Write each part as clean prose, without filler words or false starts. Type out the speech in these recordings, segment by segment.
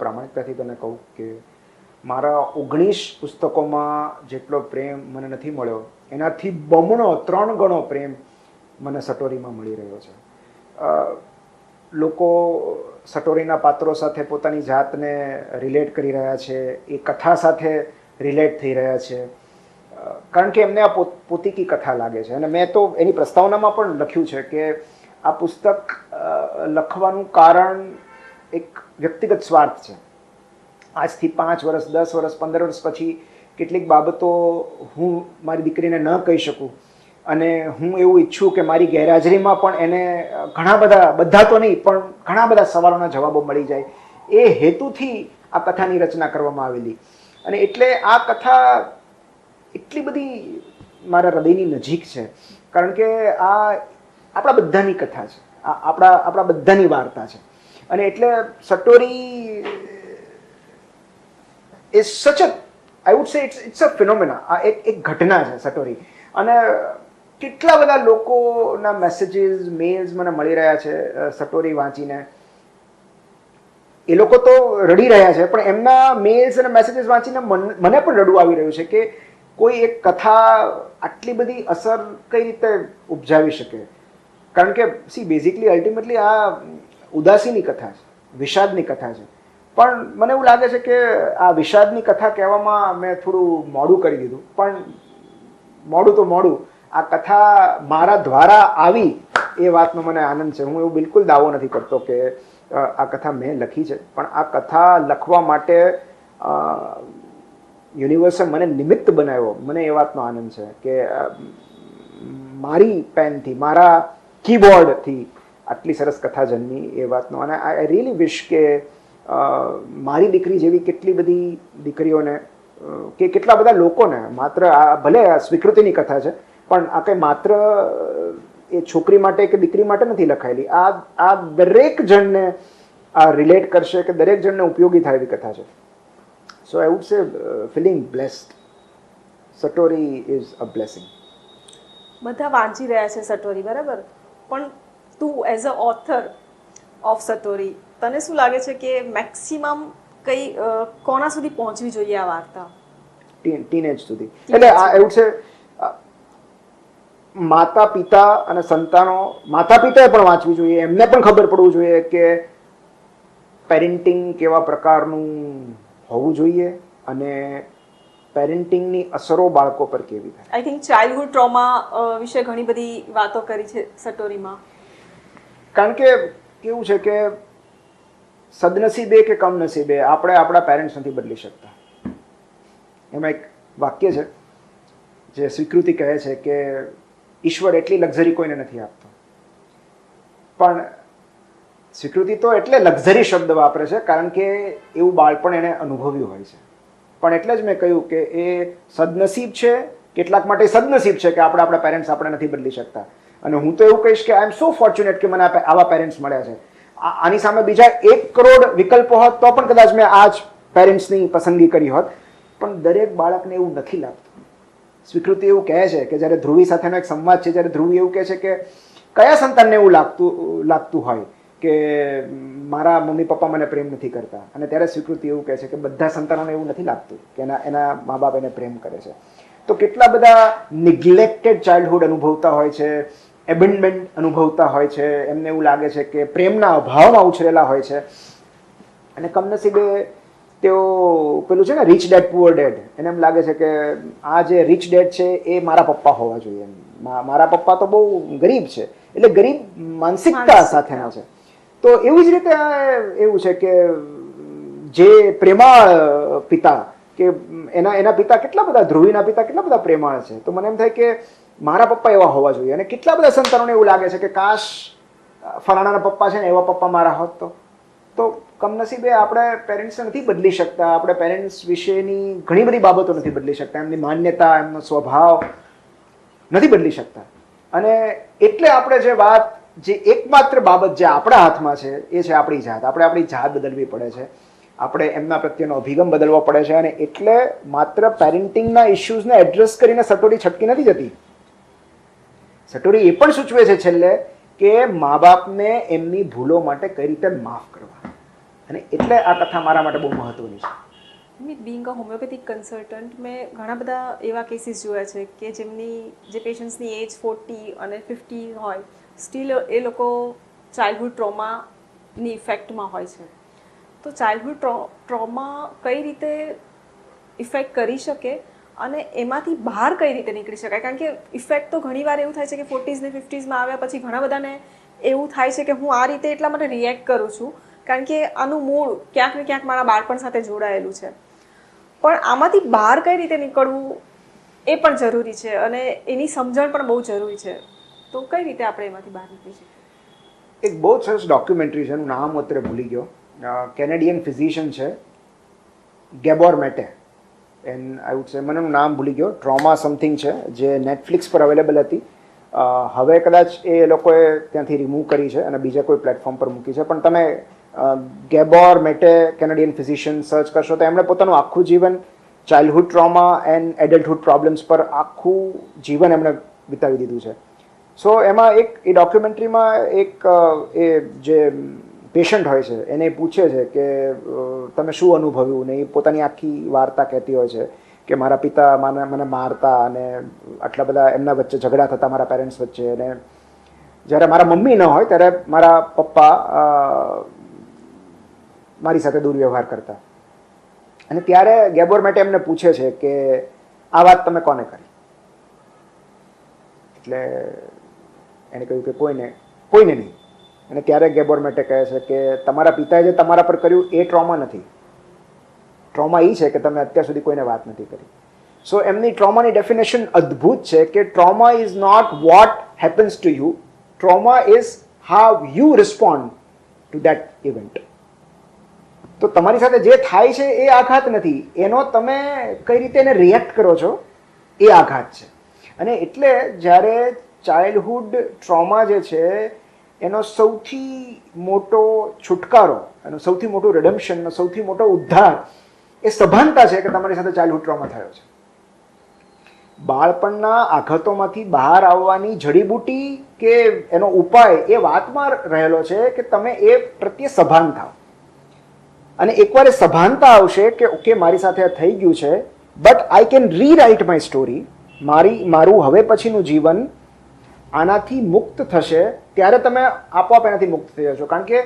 પ્રામાણિકતાથી તને કહું કે મારા 19 પુસ્તકોમાં જેટલો પ્રેમ મને નથી મળ્યો એનાથી બમણો 3 ગણો પ્રેમ મને સટોરીમાં મળી રહ્યો છે. લોકો સટોરીના પાત્રો સાથે પોતાની જાતને રિલેટ કરી રહ્યા છે, એ કથા સાથે રિલેટ થઈ રહ્યા છે, કારણ કે એમને આ પોતીકી કથા લાગે છે. અને મેં તો એની પ્રસ્તાવનામાં પણ લખ્યું છે કે આ પુસ્તક લખવાનું કારણ એક વ્યક્તિગત સ્વાર્થ છે. આજથી 5 વર્ષ, 10 વર્ષ, 15 વર્ષ પછી કેટલીક બાબતો હું મારી દીકરીને ન કહી શકું અને હું એવું ઈચ્છું કે મારી ગેરહાજરીમાં પણ એને બધા તો નહીં પણ ઘણા બધા સવાલોના જવાબો મળી જાય, એ હેતુથી આ કથાની રચના કરવામાં આવેલી. અને એટલે આ કથા એટલી બધી મારા હૃદયની નજીક છે કારણ કે આ આપણા બધાની કથા છે, આપણા બધાની વાર્તા છે. અને એટલે સટોરી is such a, I would say it's a phenomena. આ એક ઘટના છે સટોરી. અને કેટલા બધા લોકોના મેસેજીસ, મેલ્સ મને મળી રહ્યા છે સટોરી વાંચીને. એ લોકો તો રડી રહ્યા છે પણ એમના મેલ્સ અને મેસેજીસ વાંચીને મને પણ રડવું આવી રહ્યું છે કે કોઈ એક કથા આટલી બધી અસર કઈ રીતે ઉપજાવી શકે. કારણ કે બેઝિકલી અલ્ટિમેટલી આ ઉદાસીની કથા છે, વિષાદની કથા છે. પણ મને એવું લાગે છે કે આ વિષાદની કથા કહેવામાં મેં થોડું મોડું કરી દીધું. પણ મોડું તો મોડું, આ કથા મારા દ્વારા આવી એ વાતનો મને આનંદ છે. હું એવું બિલકુલ દાવો નથી કરતો કે આ કથા મેં લખી છે, પણ આ કથા લખવા માટે યુનિવર્સે મને નિમિત્ત બનાવ્યો. મને એ વાતનો આનંદ છે કે મારી પેનથી, મારા કીબોર્ડથી આટલી સરસ કથા જન્મી એ વાતનો. અને આઈ રિયલી વિશ કે મારી દીકરી જેવી કેટલી બધી દીકરીઓને કે કેટલા બધા લોકોને, માત્ર આ ભલે આ સ્વીકૃતિની કથા છે પણ આ કંઈ માત્ર એ છોકરી માટે કે દીકરી માટે નથી લખાયેલી. આ દરેક જણને આ રિલેટ કરશે કે દરેક જણને ઉપયોગી થાય એવી કથા છે. So I would say feeling blessed. Story is a blessing. બધા વાંચી રહ્યા છે સટોરી, બરાબર, પણ તું as a author of story, તને શું લાગે છે કે મેક્સિમમ કોના સુધી પહોંચવી જોઈએ આ વાર્તા? ટીનેજ સુધી. એટલે આ એવું છે, માતા પિતા અને સંતાનો, માતા પિતાએ પણ વાંચવી જોઈએ, એમને પણ ખબર પડવું જોઈએ કે પેરેન્ટિંગ કેવા પ્રકારનું હોવું જોઈએ અને પેરેન્ટિંગની અસરો બાળકો પર કેવી થાય. આઈ થિંક ચાઇલ્ડહુડ ટ્રોમા વિશે ઘણી બધી વાતો કરી છે સટોરીમાં. કારણ કે કેવું છે કે સદનસીબે કે કમનસીબે આપણે આપણા પેરેન્ટ્સ નથી બદલી શકતા. એમાં એક વાક્ય છે જે સ્વીકૃતિ કહે છે કે ઈશ્વર એટલી લક્ઝરી કોઈને નથી આપતો. પણ સ્વીકૃતિ તો એટલે લક્ઝરી શબ્દ વાપરે છે કારણ કે એવું બાળપણ એને અનુભવ્યું હોય છે. પણ એટલે જ મેં કહ્યું કે એ સદનસીબ છે, કેટલાક માટે સદનસીબ છે કે આપણા પેરેન્ટ્સ આપણે નથી બદલી શકતા. અને હું તો એવું કહીશ કે આઈ એમ સો ફોર્ચ્યુનેટ કે મને આવા પેરેન્ટ્સ મળ્યા છે. આની સામે બીજા 1 કરોડ વિકલ્પો હોત તો પણ કદાચ મેં આ જ પેરેન્ટ્સની પસંદગી કરી હોત. પણ દરેક બાળકને એવું નથી લાગતું. સ્વીકૃતિ એવું કહે છે કે જ્યારે ધ્રુવી સાથેનો એક સંવાદ છે, જ્યારે ધ્રુવી એવું કહે છે કે કયા સંતાનને એવું લાગતું હોય કે મારા મમ્મી પપ્પા મને પ્રેમ નથી કરતા, અને ત્યારે સ્વીકૃતિ એવું કહે છે કે બધા સંતાનોને એવું નથી લાગતું કે એના મા બાપ એને પ્રેમ કરે છે. તો કેટલા બધા નિગ્લેક્ટેડ ચાઇલ્ડહુડ અનુભવતા હોય છે, એબન્ડમેન્ટ અનુભવતા હોય છે, એમને એવું લાગે છે કે પ્રેમના અભાવમાં ઉછરેલા હોય છે. અને કમનસીબે તેઓ પેલું છે ને રિચ ડેડ પુઅર ડેડ, એને એમ લાગે છે કે આ જે રિચ ડેડ છે એ મારા પપ્પા હોવા જોઈએ, મારા પપ્પા તો બહુ ગરીબ છે, એટલે ગરીબ માનસિકતા સાથેના છે. તો એવી જ રીતે એવું છે કે જે પ્રેમાળ પિતા કે એના પિતા કેટલા બધા, ધ્રુવીના પિતા કેટલા બધા પ્રેમાળ છે. તો મને એમ થાય કે મારા પપ્પા એવા હોવા જોઈએ. અને કેટલા બધા સંતાનોને એવું લાગે છે કે કાશ ફલાણાના પપ્પા છે ને એવા પપ્પા મારા હોત. તો કમનસીબે આપણે પેરેન્ટ્સને નથી બદલી શકતા, આપણે પેરેન્ટ્સ વિશેની ઘણી બધી બાબતો નથી બદલી શકતા, એમની માન્યતા, એમનો સ્વભાવ નથી બદલી શકતા. અને એટલે આપણે જે એકમાત્ર બાબત જે આપણા હાથમાં છે એ છે આપણી જાત. આપણે આપણી જાત બદલવી પડે છે, આપણે એમના પ્રત્યેનો અભિગમ બદલવો પડે છે. અને એટલે માત્ર પેરેન્ટિંગના ઇશ્યુઝને એડ્રેસ કરીને સટોરી છટકી નથી જતી. સટોરી એ પણ સૂચવે છે છેલ્લે કે મા બાપને એમની ભૂલો માટે કઈ રીતે માફ કરવા. અને એટલે આ કથા મારા માટે બહુ મહત્વની છે. Meet being a homeopathic consultant મેં ઘણા બધા એવા કેસીસ જોયા છે કે જે પેશન્ટ્સની એજ 40 અને 50 હોય સ્ટીલ એ લોકો ચાઇલ્ડહુડ ટ્રોમાની ઇફેક્ટમાં હોય છે. તો ચાઇલ્ડહુડ ટ્રોમા કઈ રીતે ઇફેક્ટ કરી શકે અને એમાંથી બહાર કઈ રીતે નીકળી શકાય? કારણ કે ઇફેક્ટ તો ઘણીવાર એવું થાય છે કે 40s ને 50sમાં આવ્યા પછી ઘણા બધાને એવું થાય છે કે હું આ રીતે એટલા માટે રિએક્ટ કરું છું કારણ કે આનું મૂળ ક્યાંક ને ક્યાંક મારા બાળપણ સાથે જોડાયેલું છે. પણ આમાંથી બહાર કઈ રીતે નીકળવું એ પણ જરૂરી છે અને એની સમજણ પણ બહુ જરૂરી છે. તો કઈ રીતે આપણે એમાંથી બહાર નીકળી શકીએ? એક બહુ સરસ ડોક્યુમેન્ટરી છે, એનું નામ હું અત્યારે ભૂલી ગયો. કેનેડિયન ફિઝિશિયન છે ગેબોર મેટે, આઈ વુડ સે, મને એનું નામ ભૂલી ગયો, ટ્રોમા સમથિંગ છે, જે નેટફ્લિક્સ પર અવેલેબલ હતી. હવે કદાચ એ લોકોએ ત્યાંથી રિમૂવ કરી છે અને બીજા કોઈ પ્લેટફોર્મ પર મૂકી છે. પણ તમે ગેબોર મેટે કેનેડિયન ફિઝિશિયન સર્ચ કરશો તો એમણે પોતાનું આખું જીવન ચાઇલ્ડહુડ ટ્રોમા એન્ડ એડલ્ટહુડ પ્રોબ્લેમ્સ પર આખું જીવન એમણે વિતાવી દીધું છે. સો એમાં એક એ ડોક્યુમેન્ટરીમાં એક એ જે પેશન્ટ હોય છે એને પૂછે છે કે તમે શું અનુભવ્યું, ને એ પોતાની આખી વાર્તા કહેતી હોય છે કે મારા પિતા મને મારતા અને આટલા બધા એમના વચ્ચે ઝઘડા થતા મારા પેરેન્ટ્સ વચ્ચે, અને જ્યારે મારા મમ્મી ન હોય ત્યારે મારા પપ્પા મારી સાથે દુર્વ્યવહાર કરતા. અને ત્યારે ગેબોર મેટે એમને પૂછે છે કે આ વાત તમે કોને કરી? એટલે એણે કહ્યું કે કોઈને નહીં. અને ત્યારે ગેબોર મેટે કહે છે કે તમારા પિતાએ જે તમારા પર કર્યું એ ટ્રોમા નથી. ટ્રોમા એ છે કે તમે અત્યાર સુધી કોઈને વાત નથી કરી. સો એમની ટ્રોમાની ડેફિનેશન અદ્ભુત છે કે trauma is not what happens to you, trauma is how you respond to that event. તો તમારી સાથે જે થાય છે એ આઘાત નથી, એનો તમે કઈ રીતે એને રિએક્ટ કરો છો એ આઘાત છે. અને એટલે જ્યારે ચાઇલ્ડહુડ ટ્રોમા જે છે એનો સૌથી મોટો છુટકારો, એનો સૌથી મોટું રિડમ્પશન, સૌથી મોટો ઉદ્ધાર એ સભાનતા છે કે તમારી સાથે ચાઇલ્ડહુડ ટ્રોમા થયો છે. બાળપણના આઘાતોમાંથી બહાર આવવાની જડીબુટી કે એનો ઉપાય એ વાતમાં રહેલો છે કે તમે એ પ્રત્યે સભાન થાવ. અને એકવાર એ સભાનતા આવશે કે ઓકે મારી સાથે આ થઈ ગયું છે, but I can rewrite my story, મારું હવે પછીનું જીવન આનાથી મુક્ત થશે, ત્યારે તમે આપોઆપ એનાથી મુક્ત થઈ જશો. કારણ કે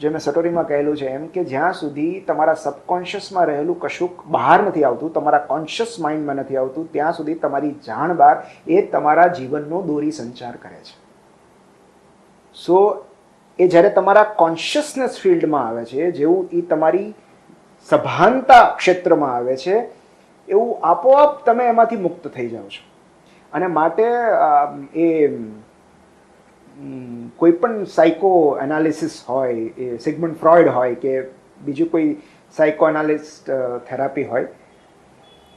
જે મેં સટોરીમાં કહેલું છે એમ કે જ્યાં સુધી તમારા સબકોન્શિયસમાં રહેલું કશુંક બહાર નથી આવતું, તમારા કોન્શિયસ માઇન્ડમાં નથી આવતું, ત્યાં સુધી તમારી જાણ બહાર એ તમારા જીવનનો દોરી સંચાર કરે છે. સો એ જ્યારે તમારા કોન્શિયસનેસ ફિલ્ડમાં આવે છે, જેવું એ તમારી સભાનતા ક્ષેત્રમાં આવે છે, એવું આપોઆપ તમે એમાંથી મુક્ત થઈ જાઓ છો. અને માટે એ કોઈ પણ સાયકો એનાલિસિસ હોય, એ સિગમન્ડ ફ્રોઇડ હોય કે બીજું કોઈ સાયકો એનાલિસ્ટ થેરાપી હોય,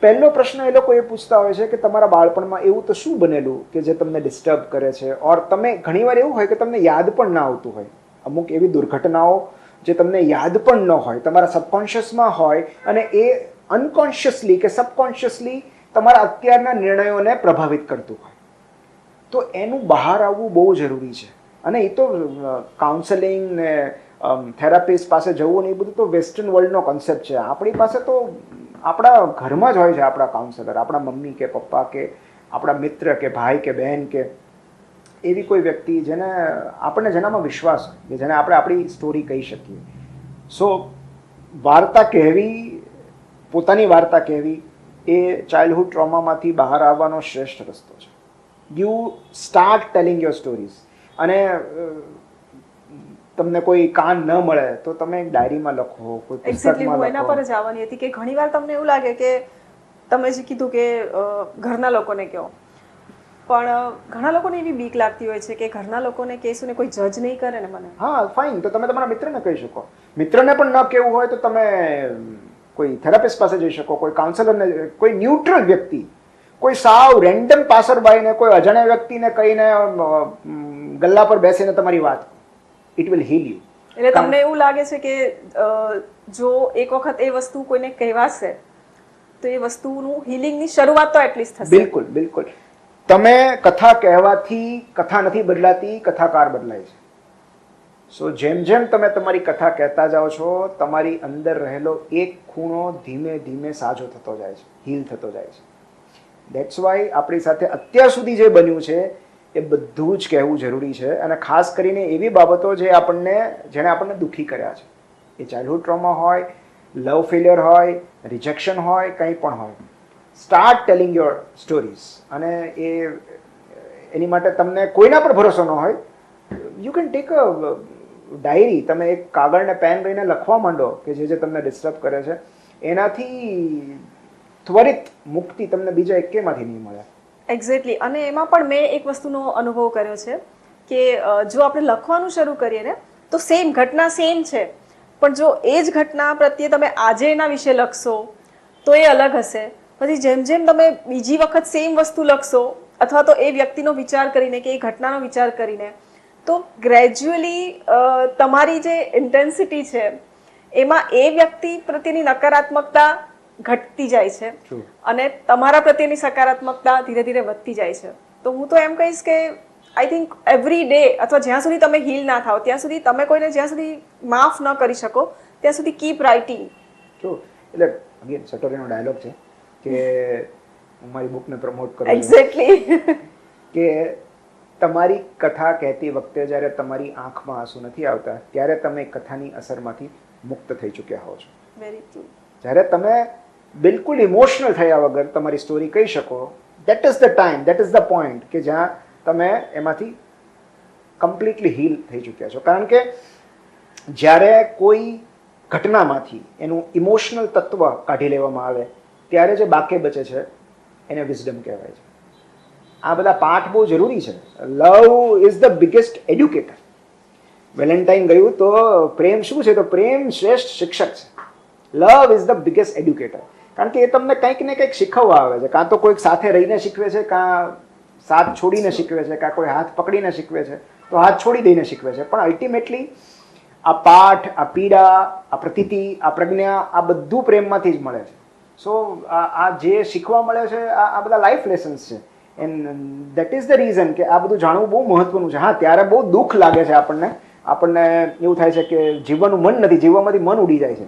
પહેલો પ્રશ્ન એ લોકો એ પૂછતા હોય છે કે તમારા બાળપણમાં એવું તો શું બનેલું કે જે તમને ડિસ્ટર્બ કરે છે? ઓર તમે ઘણીવાર એવું હોય કે તમને યાદ પણ ના આવતું હોય, અમુક એવી દુર્ઘટનાઓ જે તમને યાદ પણ ન હોય, તમારા સબકોન્શિયસમાં હોય, અને એ અનકોન્શિયસલી કે સબકોન્શિયસલી તમારા અત્યારના નિર્ણયોને પ્રભાવિત કરતું હોય. તો એનું બહાર આવવું બહુ જરૂરી છે. અને એ તો કાઉન્સેલિંગ ને થેરાપિસ્ટ પાસે જવું ને એ બધું તો વેસ્ટર્ન વર્લ્ડનો કોન્સેપ્ટ છે. આપણી પાસે તો આપણા ઘરમાં જ હોય છે આપણા કાઉન્સેલર, આપણા મમ્મી કે પપ્પા કે આપણા મિત્ર કે ભાઈ કે બહેન કે એવી કોઈ વ્યક્તિ જેને આપણને જેનામાં વિશ્વાસ હોય, કે જેને આપણે આપણી સ્ટોરી કહી શકીએ. સો વાર્તા કહેવી, પોતાની વાર્તા કહેવી એ ચાઇલ્ડહુડ ટ્રોમામાંથી બહાર આવવાનો શ્રેષ્ઠ રસ્તો છે. You start telling your stories. અને તમને કોઈ કાન ન મળે તો તમે એક ડાયરીમાં લખો, કોઈ પુસ્તકમાં લખો. એના પર જ આવવાની હતી કે ઘણીવાર તમને એવું લાગે કે તમે જે કીધું કે ઘરના લોકોને કહો, પણ ઘણા લોકોને એવી બીક લાગતી હોય છે કે ઘરના લોકોને કહેશું ને કોઈ જજ નહીં કરે ને મને. હા ફાઇન, તો તમે તમારા મિત્રને કહી શકો. મિત્રને પણ ન કહેવું હોય તો તમે કોઈ થેરાપિસ્ટ પાસે જઈ શકો, કોઈ કાઉન્સેલરને, કોઈ ન્યુટ્રલ વ્યક્તિ, કોઈ સાવ રેન્ડમ પાસરબાઈને, કોઈ અજાણ્યા વ્યક્તિને કહીને ગલ્લા પર બેસીને તમારી વાત, ઇટ વિલ હીલ યુ. એટલે તમને એવું લાગે છે કે જો એક વખત એ વસ્તુ કોઈને કહેવાશે તો એ વસ્તુનું હીલિંગની શરૂઆત તો એટલીસ્ટ થશે. બિલકુલ બિલકુલ. તમે કથા કહેવાથી કથા નથી બદલાતી, કથાકાર બદલાય છે. સો જેમ જેમ તમે તમારી કથા કહેતા જાઓ છો, તમારી અંદર રહેલો એક ખૂણો ધીમે ધીમે સાજો થતો જાય છે, હીલ થતો જાય છે. દેટ્સ વાય આપણી સાથે અત્યાર સુધી જે બન્યું છે એ બધું જ કહેવું જરૂરી છે, અને ખાસ કરીને એવી બાબતો જેણે આપણને દુઃખી કર્યા છે. એ ચાઇલ્ડહુડ ટ્રોમા હોય, લવ ફેલિયર હોય, રિજેક્શન હોય, કંઈ પણ હોય. Start telling your stories. અને એની માટે તમને કોઈના પર ભરોસો ન હોય, you can take a diary. તમે એક કાગળ ને પેન લઈને લખવા માંડો કે જે તમને ડિસ્ટર્બ કરે છે. એનાથી ત્વરિત મુક્તિ તમને બીજા એકેયમાંથી નહીં મળે. એક્ઝેક્ટલી. અને એમાં પણ મેં એક વસ્તુનો અનુભવ કર્યો છે કે જો આપણે લખવાનું શરૂ કરીએ ને તો સેમ ઘટના સેમ છે, પણ જો એ જ ઘટના પ્રત્યે તમે આજે એના વિશે લખશો તો એ અલગ હશે. પછી જેમ જેમ તમે બીજી વખત સેમ વસ્તુ લખશો અથવા તો એ વ્યક્તિનો વિચાર કરીને કે એ ઘટનાનો વિચાર કરીને, તો ગ્રેજ્યુઅલી તમારી જે ઇન્ટેન્સિટી છે એમાં એ વ્યક્તિ પ્રત્યેની નકારાત્મકતા ઘટતી જાય છે અને તમારા પ્રત્યેની સકારાત્મકતા ધીરે ધીરે વધતી જાય છે. તો હું તો એમ કહીશ કે આઈ થિંક એવરી ડે, અથવા જ્યાં સુધી તમે હીલ ના થાવ ત્યાં સુધી, તમે કોઈને જ્યાં સુધી માફ ન કરી શકો ત્યાં સુધી કીપ રાઇટિંગ. જો એટલે અગેન સટોરીનો ડાયલોગ છે કે હું મારી બુકને પ્રમોટ કરું છું. એક્ઝેક્ટલી. કે તમારી કથા કહેતી વખતે જ્યારે તમારી આંખમાં આંસુ નથી આવતા ત્યારે તમે કથાની અસરમાંથી મુક્ત થઈ ચૂક્યા હો છો. Very true. જ્યારે તમે બિલકુલ ઇમોશનલ થયા વગર તમારી સ્ટોરી કહી શકો, that is the time, that is the point કે જ્યાં તમે એમાંથી કમ્પ્લીટલી હીલ થઈ ચૂક્યા છો. કારણ કે જ્યારે કોઈ ઘટનામાંથી એનું ઇમોશનલ તત્વ કાઢી લેવામાં આવે ત્યારે જે બાકી બચે છે એને વિઝડમ કહેવાય છે. આ બધા પાઠ બહુ જરૂરી છે. Love is the biggest educator. Valentine ગયું તો પ્રેમ શું છે? તો પ્રેમ શ્રેષ્ઠ શિક્ષક છે. Love is the biggest educator. કારણ કે એ તમને કંઈક ને કંઈક શીખવવા આવે છે. કાં તો કોઈક સાથે રહીને શીખવે છે, કાં સાથ છોડીને શીખવે છે, કાં કોઈ હાથ પકડીને શીખવે છે, તો હાથ છોડી દઈને શીખવે છે. પણ અલ્ટિમેટલી આ પાઠ, આ પીડા, આ પ્રતીતિ, આ પ્રજ્ઞા, આ બધું પ્રેમમાંથી જ મળે છે. સો આ જે શીખવા મળે છે આ બધા લાઈફ લેસન્સ છે. And that is the reason કે આ બધું જાણવું બહુ મહત્વનું છે. હા, ત્યારે બહુ દુઃખ લાગે છે આપણને એવું થાય છે કે જીવવાનું મન નથી, જીવવામાંથી મન ઉડી જાય છે.